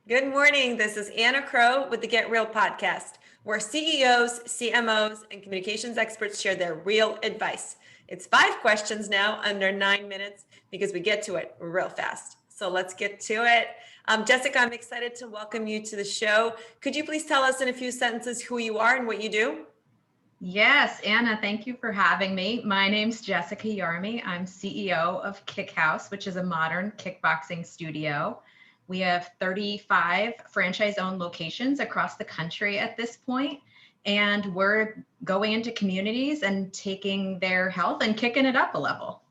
Good morning. This is Anna Crowe with the Get Real podcast, where CEOs, CMOs, and communications experts share their real advice. It's 5 questions now, under 9 minutes, because we get to it real fast. So let's get to it. Jessica, I'm excited to welcome you to the show. Could you please tell us in a few sentences who you are and what you do? Yes, Anna, thank you for having me. My name's Jessica Yarmey. I'm CEO of Kick House, which is a modern kickboxing studio. We have 35 franchise-owned locations across the country at this point, and we're going into communities and taking their health and kicking it up a level.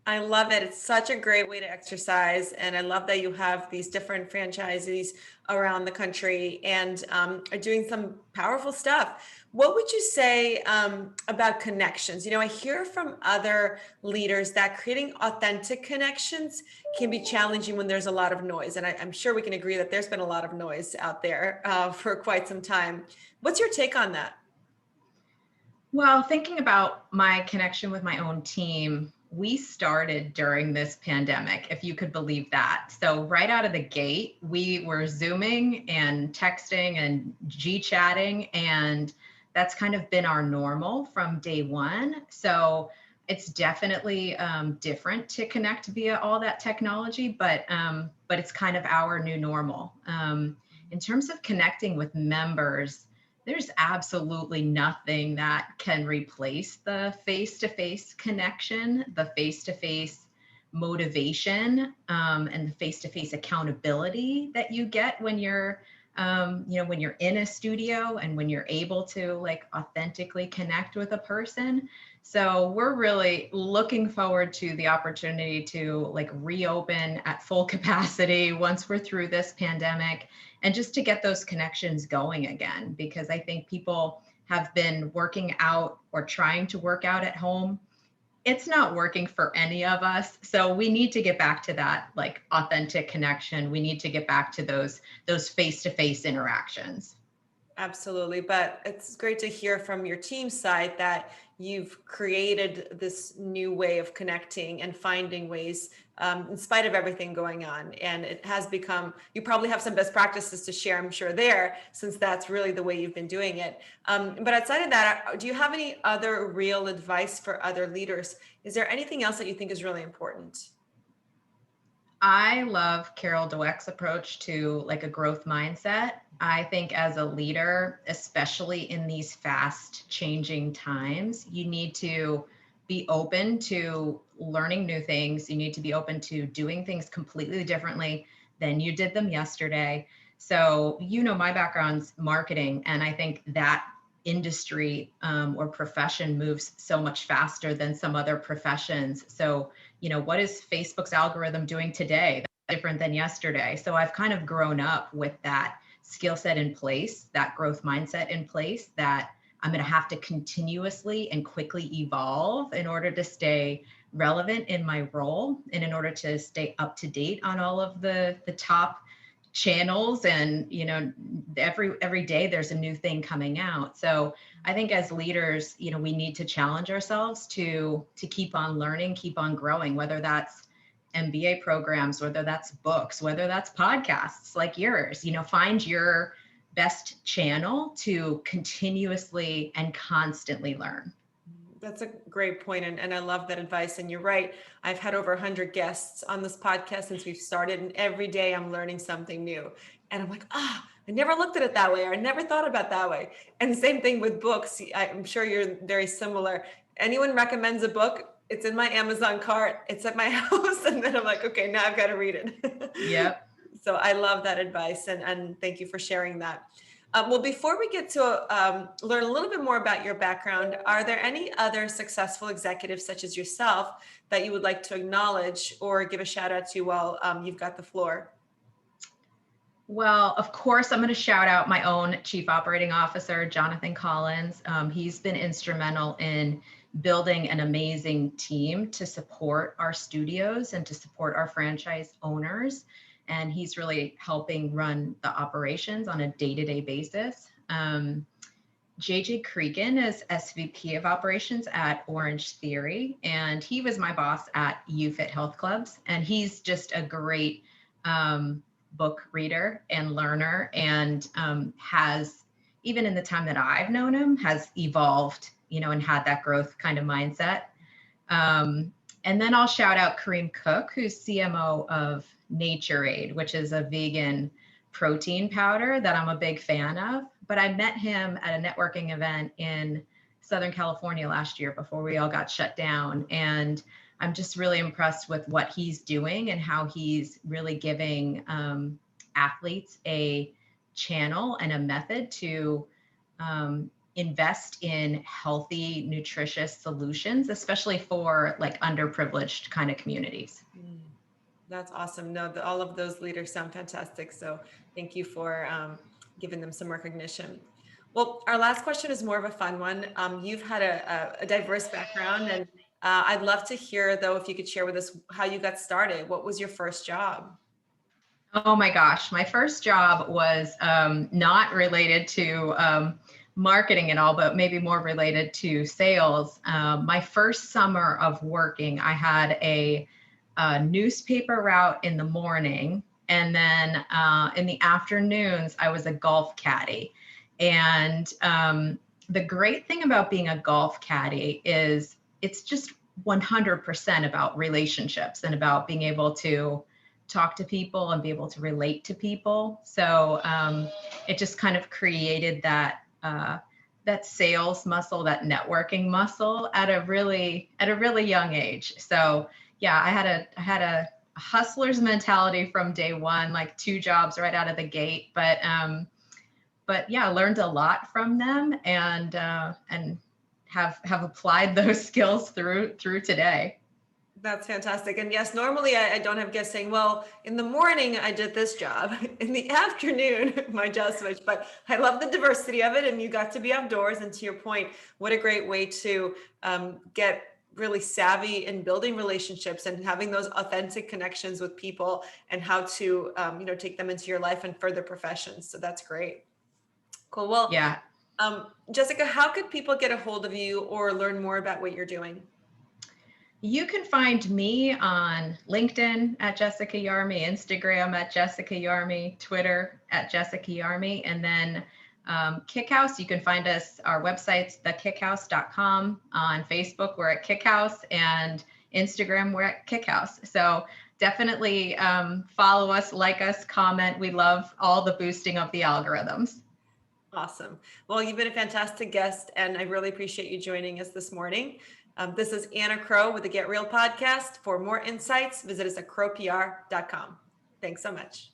I love it. It's such a great way to exercise. And I love that you have these different franchisees around the country and are doing some powerful stuff. What would you say about connections? I hear from other leaders that creating authentic connections can be challenging when there's a lot of noise. And I'm sure we can agree that there's been a lot of noise out there for quite some time. What's your take on that? Well, thinking about my connection with my own team, we started during this pandemic, if you could believe that. So right out of the gate, we were Zooming and texting and G-chatting, and that's kind of been our normal from day one. So it's definitely different to connect via all that technology, but it's kind of our new normal. In terms of connecting with members, there's absolutely nothing that can replace the face-to-face connection, the face-to-face motivation, and the face-to-face accountability that you get when you're, when you're in a studio and when you're able to like authentically connect with a person. So we're really looking forward to the opportunity to like reopen at full capacity once we're through this pandemic, and just to get those connections going again, because I think people have been working out or trying to work out at home. It's not working for any of us. So we need to get back to that like authentic connection. We need to get back to those face-to-face interactions. Absolutely. But it's great to hear from your team side that you've created this new way of connecting and finding ways in spite of everything going on. And it has become, you probably have some best practices to share, I'm sure, there, since that's really the way you've been doing it. But outside of that, do you have any other real advice for other leaders? Is there anything else that you think is really important? I love Carol Dweck's approach to like a growth mindset. I think as a leader, especially in these fast changing times, you need to be open to learning new things. You need to be open to doing things completely differently than you did them yesterday. So, my background's marketing, and I think that industry or profession moves so much faster than some other professions. So, what is Facebook's algorithm doing today that's different than yesterday? So I've kind of grown up with that skill set in place, that growth mindset in place, that I'm going to have to continuously and quickly evolve in order to stay relevant in my role and in order to stay up to date on all of the top channels. And every day there's a new thing coming out. So I think as leaders, we need to challenge ourselves to keep on learning, keep on growing, whether that's MBA programs, whether that's books, whether that's podcasts like yours. Find your best channel to continuously and constantly learn. That's a great point, and I love that advice. And you're right. I've had over 100 guests on this podcast since we've started, and every day I'm learning something new. And I'm like, I never looked at it that way, or I never thought about that way. And the same thing with books. I'm sure you're very similar. Anyone recommends a book, it's in my Amazon cart, it's at my house, and then I'm like, okay, now I've got to read it. Yep. So I love that advice, and thank you for sharing that. Well, before we get to learn a little bit more about your background, are there any other successful executives such as yourself that you would like to acknowledge or give a shout out to while you've got the floor? Well, of course, I'm going to shout out my own Chief Operating Officer, Jonathan Collins. He's been instrumental in building an amazing team to support our studios and to support our franchise owners. And he's really helping run the operations on a day-to-day basis. JJ Cregan is SVP of operations at Orange Theory, and he was my boss at UFit Health Clubs. And he's just a great book reader and learner, and has, even in the time that I've known him, has evolved, and had that growth kind of mindset. And then I'll shout out Kareem Cook, who's CMO of Nature Aid, which is a vegan protein powder that I'm a big fan of. But I met him at a networking event in Southern California last year before we all got shut down. And I'm just really impressed with what he's doing and how he's really giving athletes a channel and a method to invest in healthy, nutritious solutions, especially for like underprivileged kind of communities. That's awesome. No, all of those leaders sound fantastic. So thank you for giving them some recognition. Well, our last question is more of a fun one. You've had a diverse background, and I'd love to hear, though, if you could share with us how you got started. What was your first job? Oh my gosh, my first job was not related to marketing at all, but maybe more related to sales. My first summer of working, I had a newspaper route in the morning, and then in the afternoons, I was a golf caddy. And the great thing about being a golf caddy is it's just 100% about relationships and about being able to talk to people and be able to relate to people. So it just kind of created that that sales muscle, that networking muscle at a really young age. So yeah, I had a hustler's mentality from day one, like 2 jobs right out of the gate. But yeah, I learned a lot from them, and have applied those skills through today. That's fantastic. And yes, normally I don't have guests saying, well, in the morning I did this job, in the afternoon my job switched, but I love the diversity of it. And you got to be outdoors. And to your point, what a great way to get really savvy in building relationships and having those authentic connections with people, and how to take them into your life and further professions. So that's great. Cool. Well, Yeah. Jessica, how could people get a hold of you or learn more about what you're doing? You can find me on LinkedIn at Jessica Yarmey, Instagram at Jessica Yarmey, Twitter at Jessica Yarmey, and then Kickhouse. You can find us, our website's thekickhouse.com. On Facebook, we're at Kickhouse, and Instagram, we're at Kickhouse. So definitely follow us, like us, comment. We love all the boosting of the algorithms. Awesome. Well, you've been a fantastic guest, and I really appreciate you joining us this morning. This is Anna Crowe with the Get Real podcast. For more insights, visit us at crowepr.com. Thanks so much.